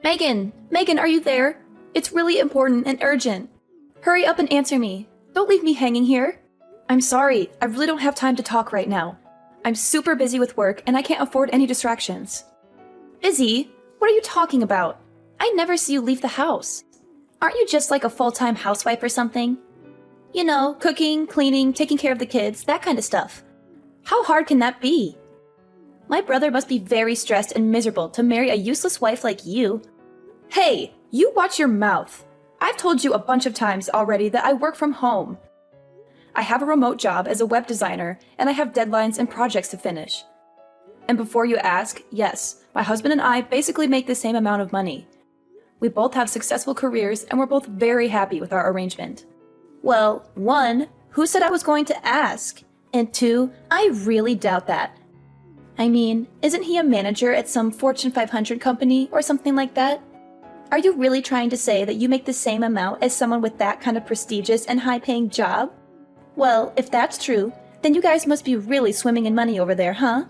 Megan, are you there? It's really important and urgent. Hurry up and answer me. Don't leave me hanging here. I'm sorry, I really don't have time to talk right now. I'm super busy with work and I can't afford any distractions. Busy? What are you talking about? I never see you leave the house. Aren't you just like a full-time housewife or something? You know, cooking, cleaning, taking care of the kids, that kind of stuff. How hard can that be? My brother must be very stressed and miserable to marry a useless wife like you. Hey, you watch your mouth. I've told you a bunch of times already that I work from home. I have a remote job as a web designer, and I have deadlines and projects to finish. And before you ask, yes, my husband and I basically make the same amount of money. We both have successful careers, and we're both very happy with our arrangement. Well, 1, who said I was going to ask? And 2, I really doubt that. I mean, isn't he a manager at some Fortune 500 company or something like that? Are you really trying to say that you make the same amount as someone with that kind of prestigious and high-paying job? Well, if that's true, then you guys must be really swimming in money over there, huh?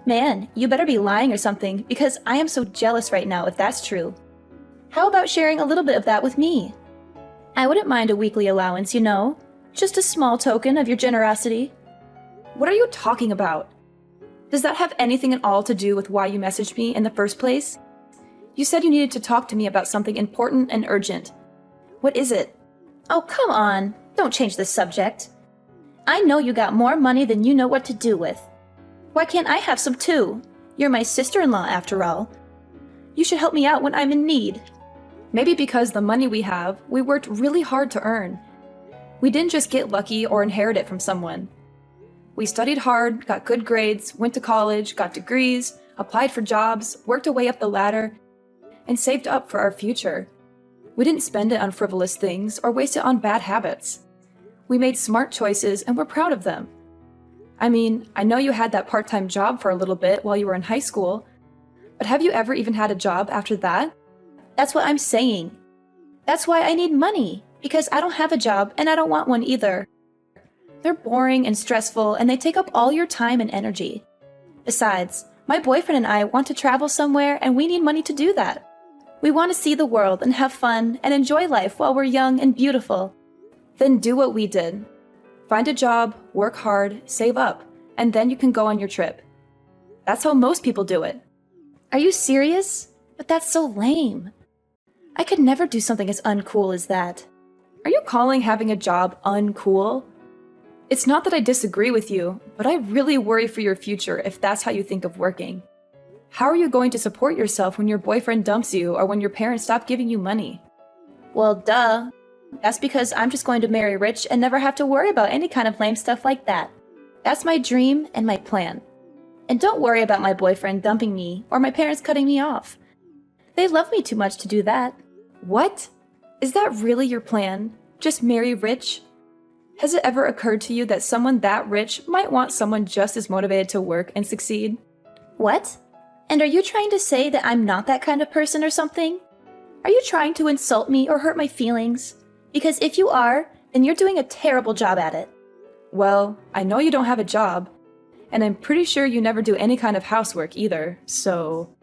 Man, you better be lying or something, because I am so jealous right now if that's true. How about sharing a little bit of that with me? I wouldn't mind a weekly allowance, you know? Just a small token of your generosity. What are you talking about? Does that have anything at all to do with why you messaged me in the first place? You said you needed to talk to me about something important and urgent. What is it? Oh, come on. Don't change the subject. I know you got more money than you know what to do with. Why can't I have some too? You're my sister-in-law after all. You should help me out when I'm in need. Maybe because the money we have, we worked really hard to earn. We didn't just get lucky or inherit it from someone. We studied hard, got good grades, went to college, got degrees, applied for jobs, worked our way up the ladder, and saved up for our future. We didn't spend it on frivolous things or waste it on bad habits. We made smart choices and we're proud of them. I mean, I know you had that part-time job for a little bit while you were in high school, but have you ever even had a job after that? That's what I'm saying. That's why I need money, because I don't have a job and I don't want one either. They're boring and stressful and they take up all your time and energy. Besides, my boyfriend and I want to travel somewhere and we need money to do that. We want to see the world and have fun and enjoy life while we're young and beautiful. Then do what we did. Find a job, work hard, save up, and then you can go on your trip. That's how most people do it. Are you serious? But that's so lame. I could never do something as uncool as that. Are you calling having a job uncool? It's not that I disagree with you, but I really worry for your future if that's how you think of working. How are you going to support yourself when your boyfriend dumps you or when your parents stop giving you money? Well, duh. That's because I'm just going to marry rich and never have to worry about any kind of lame stuff like that. That's my dream and my plan. And don't worry about my boyfriend dumping me or my parents cutting me off. They love me too much to do that. What? Is that really your plan? Just marry rich? Has it ever occurred to you that someone that rich might want someone just as motivated to work and succeed? What? And are you trying to say that I'm not that kind of person or something? Are you trying to insult me or hurt my feelings? Because if you are, then you're doing a terrible job at it. Well, I know you don't have a job, and I'm pretty sure you never do any kind of housework either, so...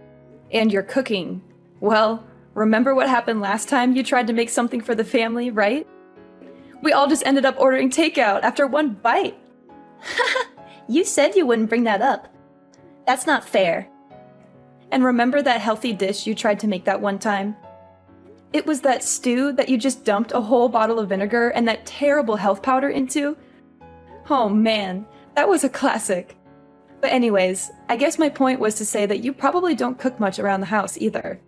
And you're cooking. Well, remember what happened last time you tried to make something for the family, right? We all just ended up ordering takeout after one bite. You said you wouldn't bring that up. That's not fair. And remember that healthy dish you tried to make that one time? It was that stew that you just dumped a whole bottle of vinegar and that terrible health powder into? Oh man, that was a classic. But anyways, I guess my point was to say that you probably don't cook much around the house either.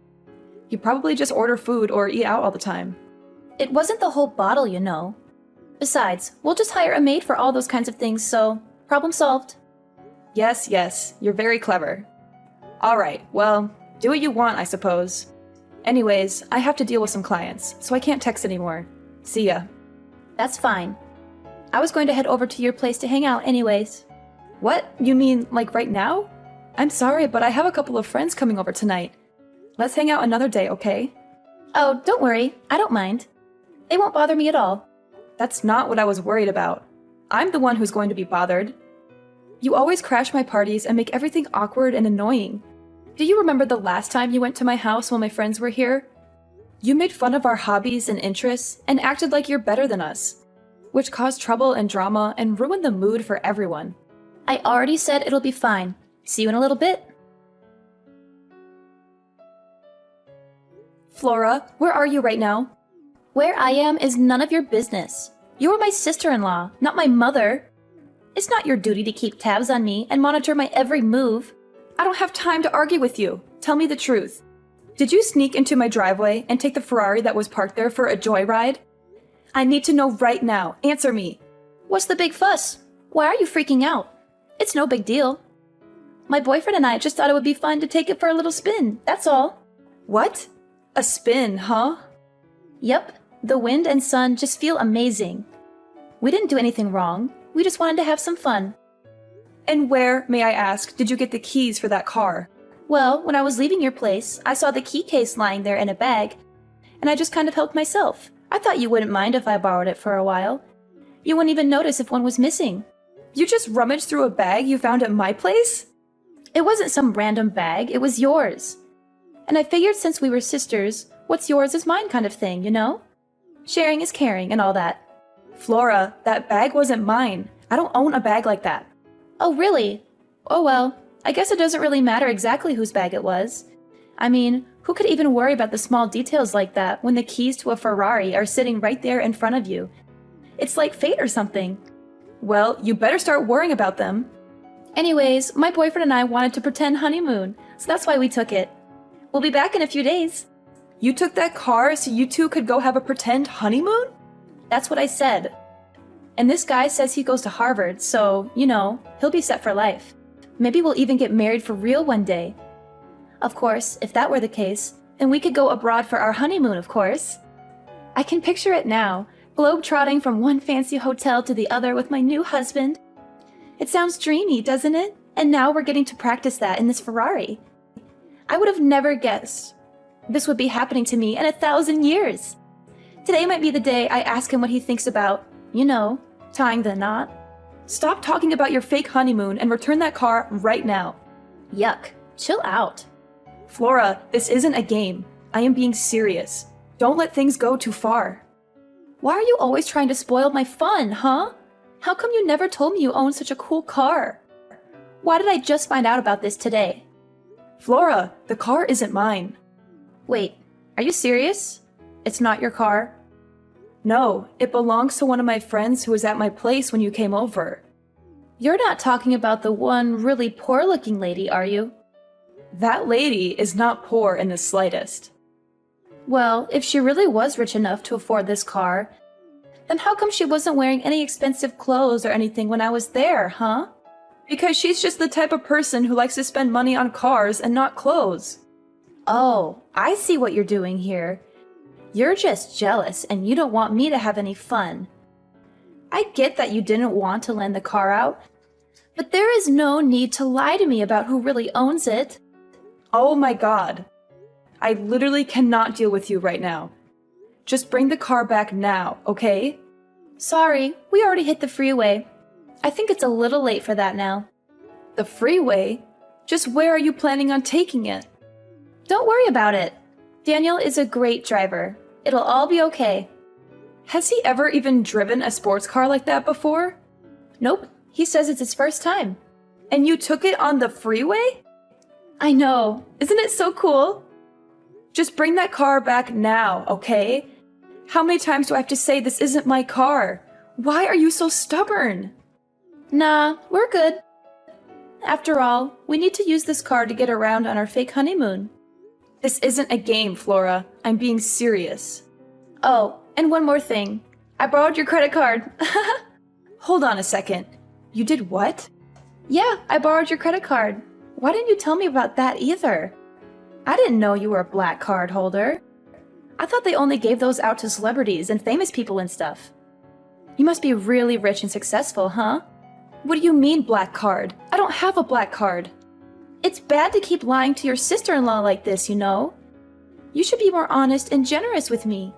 You probably just order food or eat out all the time. It wasn't the whole bottle, you know. Besides, we'll just hire a maid for all those kinds of things, so problem solved. Yes, you're very clever. Alright, well, do what you want, I suppose. Anyways, I have to deal with some clients, so I can't text anymore. See ya. That's fine. I was going to head over to your place to hang out anyways. What? You mean, like right now? I'm sorry, but I have a couple of friends coming over tonight. Let's hang out another day, okay? Oh, don't worry. I don't mind. They won't bother me at all. That's not what I was worried about. I'm the one who's going to be bothered. You always crash my parties and make everything awkward and annoying. Do you remember the last time you went to my house while my friends were here? You made fun of our hobbies and interests and acted like you're better than us, which caused trouble and drama and ruined the mood for everyone. I already said it'll be fine. See you in a little bit. Flora, where are you right now? Where I am is none of your business. You are my sister-in-law, not my mother. It's not your duty to keep tabs on me and monitor my every move. I don't have time to argue with you. Tell me the truth. Did you sneak into my driveway and take the Ferrari that was parked there for a joyride? I need to know right now. Answer me. What's the big fuss? Why are you freaking out? It's no big deal. My boyfriend and I just thought it would be fun to take it for a little spin, that's all. What? A spin, huh? Yep, the wind and sun just feel amazing. We didn't do anything wrong. We just wanted to have some fun. And where, may I ask, did you get the keys for that car? Well, when I was leaving your place, I saw the key case lying there in a bag, and I just kind of helped myself. I thought you wouldn't mind if I borrowed it for a while. You wouldn't even notice if one was missing. You just rummaged through a bag you found at my place? It wasn't some random bag, it was yours. And I figured since we were sisters, what's yours is mine kind of thing, you know? Sharing is caring and all that. Flora, that bag wasn't mine. I don't own a bag like that. Oh, really? Oh well, I guess it doesn't really matter exactly whose bag it was. I mean, who could even worry about the small details like that when the keys to a Ferrari are sitting right there in front of you? It's like fate or something. Well, you better start worrying about them. Anyways, my boyfriend and I wanted to pretend honeymoon, so that's why we took it. We'll be back in a few days. You took that car so you two could go have a pretend honeymoon? That's what I said. And this guy says he goes to Harvard, so, you know, he'll be set for life. Maybe we'll even get married for real one day. Of course, if that were the case, then we could go abroad for our honeymoon, of course. I can picture it now, globe-trotting from one fancy hotel to the other with my new husband. It sounds dreamy, doesn't it? And now we're getting to practice that in this Ferrari. I would have never guessed this would be happening to me in 1,000 years. Today might be the day I ask him what he thinks about, you know, tying the knot. Stop talking about your fake honeymoon and return that car right now. Yuck. Chill out. Flora, this isn't a game. I am being serious. Don't let things go too far. Why are you always trying to spoil my fun, huh? How come you never told me you owned such a cool car? Why did I just find out about this today? Flora, the car isn't mine. Wait, are you serious? It's not your car? No, it belongs to one of my friends who was at my place when you came over. You're not talking about the one really poor-looking lady, are you? That lady is not poor in the slightest. Well, if she really was rich enough to afford this car, then how come she wasn't wearing any expensive clothes or anything when I was there, huh? Because she's just the type of person who likes to spend money on cars and not clothes. Oh, I see what you're doing here. You're just jealous and you don't want me to have any fun. I get that you didn't want to lend the car out, but there is no need to lie to me about who really owns it. Oh my god. I literally cannot deal with you right now. Just bring the car back now, okay? Sorry, we already hit the freeway. I think it's a little late for that now. The freeway? Just where are you planning on taking it? Don't worry about it. Daniel is a great driver. It'll all be okay. Has he ever even driven a sports car like that before? Nope, he says it's his first time. And you took it on the freeway? I know, isn't it so cool? Just bring that car back now, okay? How many times do I have to say this isn't my car? Why are you so stubborn? Nah, we're good. After all, we need to use this car to get around on our fake honeymoon. This isn't a game, Flora. I'm being serious. Oh, and one more thing. I borrowed your credit card. Hold on a second. You did what? Yeah, I borrowed your credit card. Why didn't you tell me about that either? I didn't know you were a black card holder. I thought they only gave those out to celebrities and famous people and stuff. You must be really rich and successful, huh? What do you mean, black card? I don't have a black card. It's bad to keep lying to your sister-in-law like this, you know? You should be more honest and generous with me.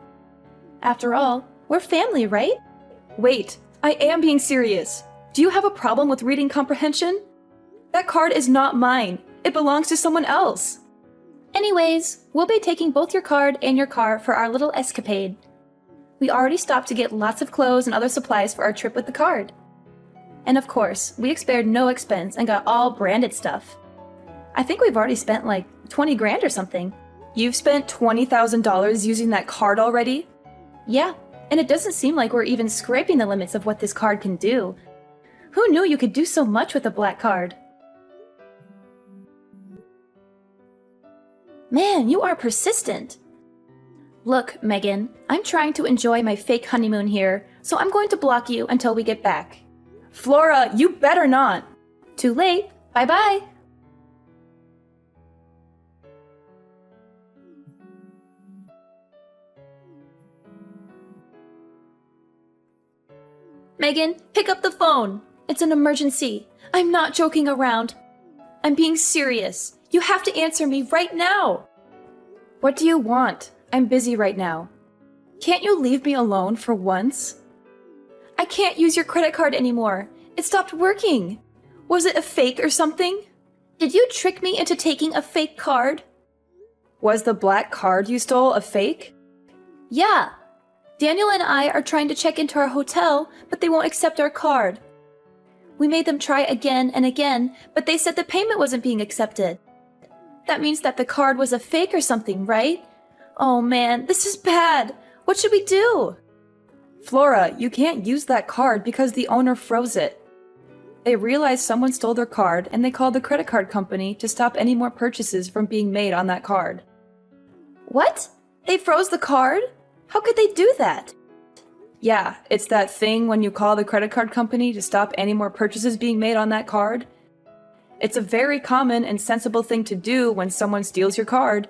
After all, we're family, right? Wait, I am being serious. Do you have a problem with reading comprehension? That card is not mine. It belongs to someone else. Anyways, we'll be taking both your card and your car for our little escapade. We already stopped to get lots of clothes and other supplies for our trip with the card. And of course, we spared no expense and got all branded stuff. I think we've already spent like 20 grand or something. You've spent $20,000 using that card already? Yeah, and it doesn't seem like we're even scraping the limits of what this card can do. Who knew you could do so much with a black card? Man, you are persistent. Look, Megan, I'm trying to enjoy my fake honeymoon here, so I'm going to block you until we get back. Flora, you better not! Too late. Bye-bye. Megan, pick up the phone. It's an emergency. I'm not joking around. I'm being serious. You have to answer me right now. What do you want? I'm busy right now. Can't you leave me alone for once? I can't use your credit card anymore. It stopped working. Was it a fake or something? Did you trick me into taking a fake card? Was the black card you stole a fake? Yeah. Daniel and I are trying to check into our hotel, but they won't accept our card. We made them try again and again, but they said the payment wasn't being accepted. That means that the card was a fake or something, right? Oh man, this is bad. What should we do? Flora, you can't use that card because the owner froze it. They realized someone stole their card and they called the credit card company to stop any more purchases from being made on that card. What? They froze the card? How could they do that? Yeah, it's that thing when you call the credit card company to stop any more purchases being made on that card. It's a very common and sensible thing to do when someone steals your card.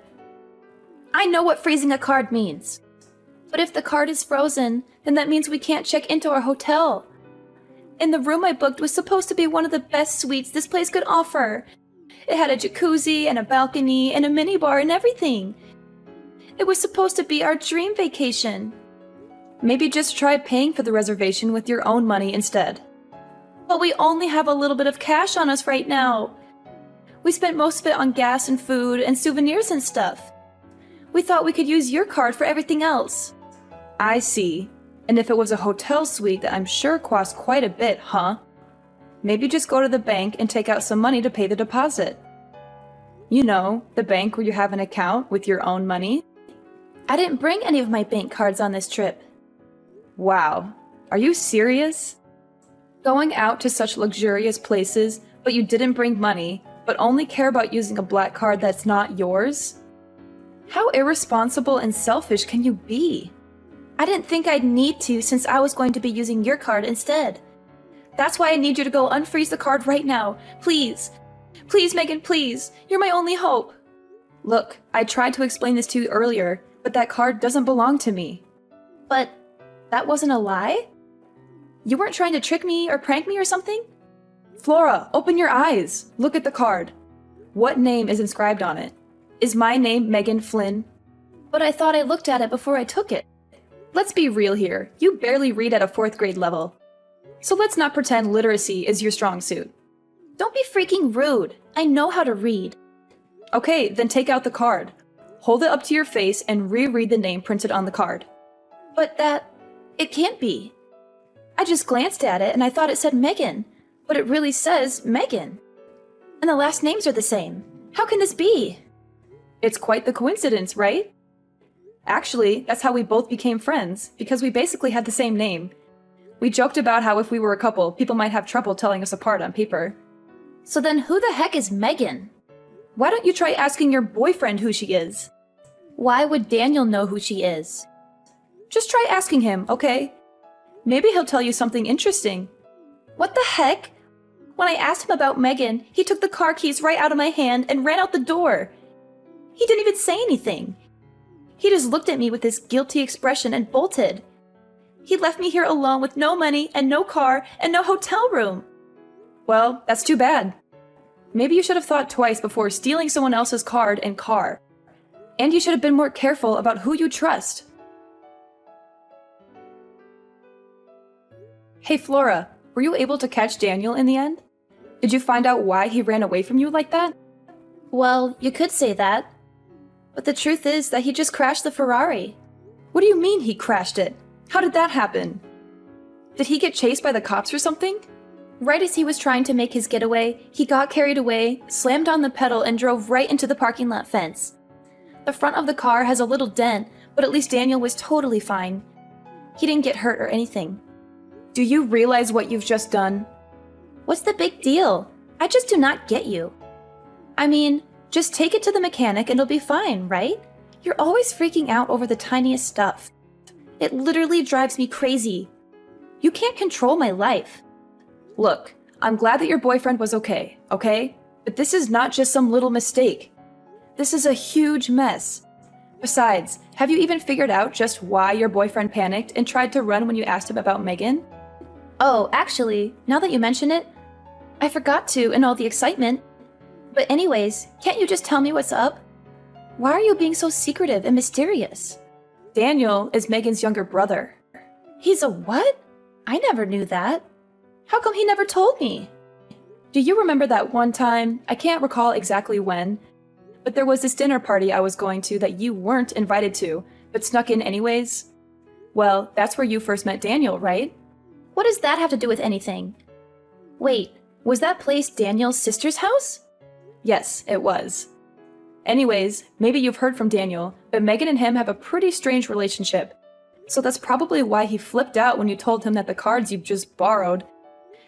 I know what freezing a card means. But if the card is frozen, then that means we can't check into our hotel. And the room I booked was supposed to be one of the best suites this place could offer. It had a jacuzzi and a balcony and a minibar and everything. It was supposed to be our dream vacation. Maybe just try paying for the reservation with your own money instead. But we only have a little bit of cash on us right now. We spent most of it on gas and food and souvenirs and stuff. We thought we could use your card for everything else. I see. And if it was a hotel suite that I'm sure cost quite a bit, huh? Maybe just go to the bank and take out some money to pay the deposit. You know, the bank where you have an account with your own money. I didn't bring any of my bank cards on this trip. Wow. Are you serious? Going out to such luxurious places, but you didn't bring money, but only care about using a black card that's not yours? How irresponsible and selfish can you be? I didn't think I'd need to since I was going to be using your card instead. That's why I need you to go unfreeze the card right now. Please. Please, Megan, please. You're my only hope. Look, I tried to explain this to you earlier, but that card doesn't belong to me. But that wasn't a lie? You weren't trying to trick me or prank me or something? Flora, open your eyes. Look at the card. What name is inscribed on it? Is my name Megan Flynn? But I thought I looked at it before I took it. Let's be real here. You barely read at a 4th grade level. So let's not pretend literacy is your strong suit. Don't be freaking rude. I know how to read. Okay, then take out the card. Hold it up to your face and reread the name printed on the card. But it can't be. I just glanced at it and I thought it said Megan, but it really says Megan. And the last names are the same. How can this be? It's quite the coincidence, right? Actually, that's how we both became friends, because we basically had the same name. We joked about how if we were a couple, people might have trouble telling us apart on paper. So then who the heck is Megan? Why don't you try asking your boyfriend who she is? Why would Daniel know who she is? Just try asking him, okay? Maybe he'll tell you something interesting. What the heck? When I asked him about Megan, he took the car keys right out of my hand and ran out the door. He didn't even say anything. He just looked at me with this guilty expression and bolted. He left me here alone with no money and no car and no hotel room. Well, that's too bad. Maybe you should have thought twice before stealing someone else's card and car. And you should have been more careful about who you trust. Hey Flora, Were you able to catch Daniel in the end? Did you find out why he ran away from you like that? Well, you could say that. But the truth is that he just crashed the Ferrari. What do you mean he crashed it? How did that happen? Did he get chased by the cops or something? Right as he was trying to make his getaway, he got carried away, slammed on the pedal, and drove right into the parking lot fence. The front of the car has a little dent, but at least Daniel was totally fine. He didn't get hurt or anything. Do you realize what you've just done? What's the big deal? I just do not get you. I mean, just take it to the mechanic and it'll be fine, right? You're always freaking out over the tiniest stuff. It literally drives me crazy. You can't control my life. Look, I'm glad that your boyfriend was okay? But this is not just some little mistake. This is a huge mess. Besides, have you even figured out just why your boyfriend panicked and tried to run when you asked him about Megan? Oh, actually, now that you mention it, I forgot to in all the excitement. But anyways, can't you just tell me what's up? Why are you being so secretive and mysterious? Daniel is Megan's younger brother. He's a what? I never knew that. How come he never told me? Do you remember that one time, I can't recall exactly when, but there was this dinner party I was going to that you weren't invited to, but snuck in anyways? Well, that's where you first met Daniel, right? What does that have to do with anything? Wait, was that place Daniel's sister's house? Yes, it was. Anyways, maybe you've heard from Daniel, but Megan and him have a pretty strange relationship. So that's probably why he flipped out when you told him that the cards you just borrowed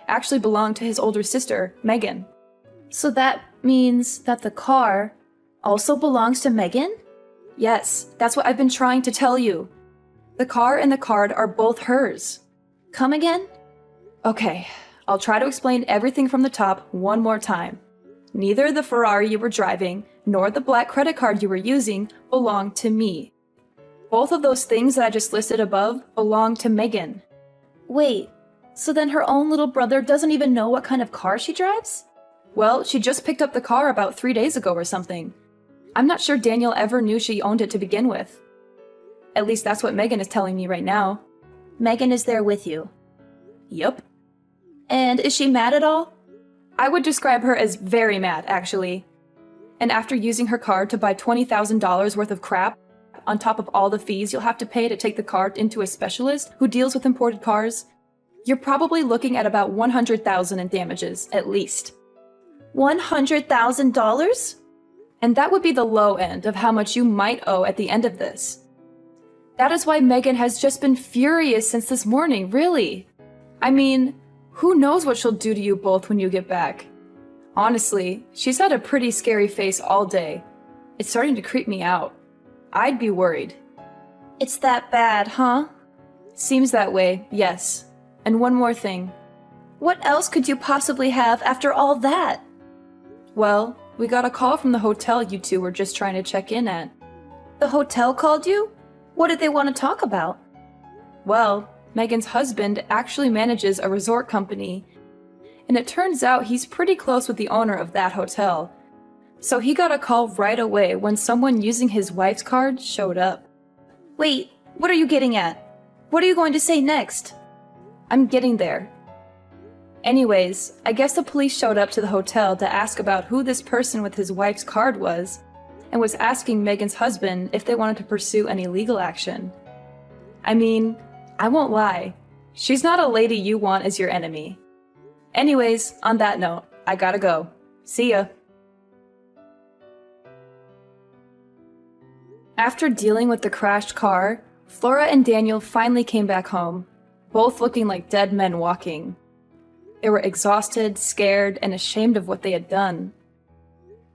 actually belonged to his older sister, Megan. So that means that the car also belongs to Megan? Yes, that's what I've been trying to tell you. The car and the card are both hers. Come again? Okay, I'll try to explain everything from the top one more time. Neither the Ferrari you were driving nor the black credit card you were using belong to me. Both of those things that I just listed above belong to Megan. Wait, so then her own little brother doesn't even know what kind of car she drives? Well, she just picked up the car about 3 days ago or something. I'm not sure Daniel ever knew she owned it to begin with. At least that's what Megan is telling me right now. Megan is there with you? Yup. And is she mad at all? I would describe her as very mad, actually. And after using her card to buy $20,000 worth of crap, on top of all the fees you'll have to pay to take the car into a specialist who deals with imported cars, you're probably looking at about $100,000 in damages, at least. $100,000? And that would be the low end of how much you might owe at the end of this. That is why Megan has just been furious since this morning, really. I mean, who knows what she'll do to you both when you get back. Honestly, she's had a pretty scary face all day. It's starting to creep me out. I'd be worried. It's that bad, huh? Seems that way, yes. And one more thing. What else could you possibly have after all that? Well, we got a call from the hotel you two were just trying to check in at. The hotel called you? What did they want to talk about? Well, Megan's husband actually manages a resort company, and it turns out he's pretty close with the owner of that hotel. So he got a call right away when someone using his wife's card showed up. Wait, what are you getting at? What are you going to say next? I'm getting there. Anyways, I guess the police showed up to the hotel to ask about who this person with his wife's card was, and was asking Megan's husband if they wanted to pursue any legal action. I mean, I won't lie, she's not a lady you want as your enemy. Anyways, on that note, I gotta go. See ya. After dealing with the crashed car, Flora and Daniel finally came back home, both looking like dead men walking. They were exhausted, scared, and ashamed of what they had done.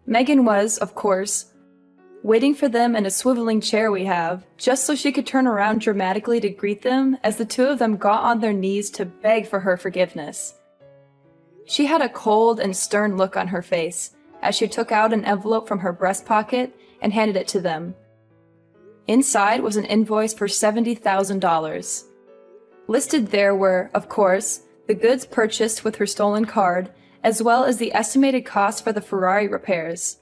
Megan was, of course, waiting for them in a swiveling chair we have, just so she could turn around dramatically to greet them as the two of them got on their knees to beg for her forgiveness. She had a cold and stern look on her face as she took out an envelope from her breast pocket and handed it to them. Inside was an invoice for $70,000. Listed there were, of course, the goods purchased with her stolen card, as well as the estimated cost for the Ferrari repairs.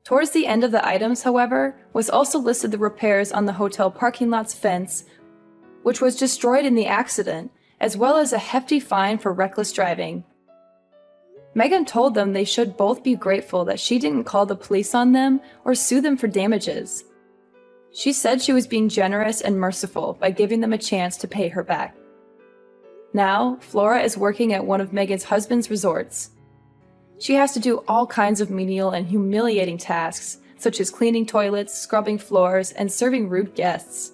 Towards the end of the items, however, was also listed the repairs on the hotel parking lot's fence, which was destroyed in the accident, as well as a hefty fine for reckless driving. Megan told them they should both be grateful that she didn't call the police on them or sue them for damages. She said she was being generous and merciful by giving them a chance to pay her back. Now, Flora is working at one of Megan's husband's resorts. She has to do all kinds of menial and humiliating tasks, such as cleaning toilets, scrubbing floors, and serving rude guests.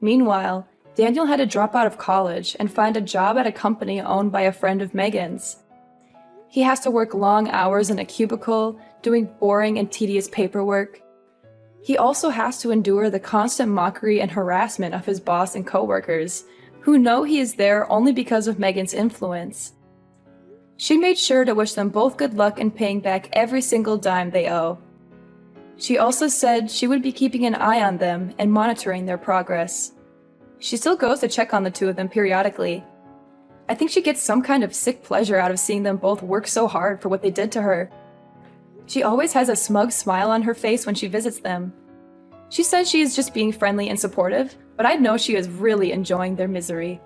Meanwhile, Daniel had to drop out of college and find a job at a company owned by a friend of Megan's. He has to work long hours in a cubicle, doing boring and tedious paperwork. He also has to endure the constant mockery and harassment of his boss and coworkers, who know he is there only because of Megan's influence. She made sure to wish them both good luck in paying back every single dime they owe. She also said she would be keeping an eye on them and monitoring their progress. She still goes to check on the two of them periodically. I think she gets some kind of sick pleasure out of seeing them both work so hard for what they did to her. She always has a smug smile on her face when she visits them. She says she is just being friendly and supportive, but I know she is really enjoying their misery.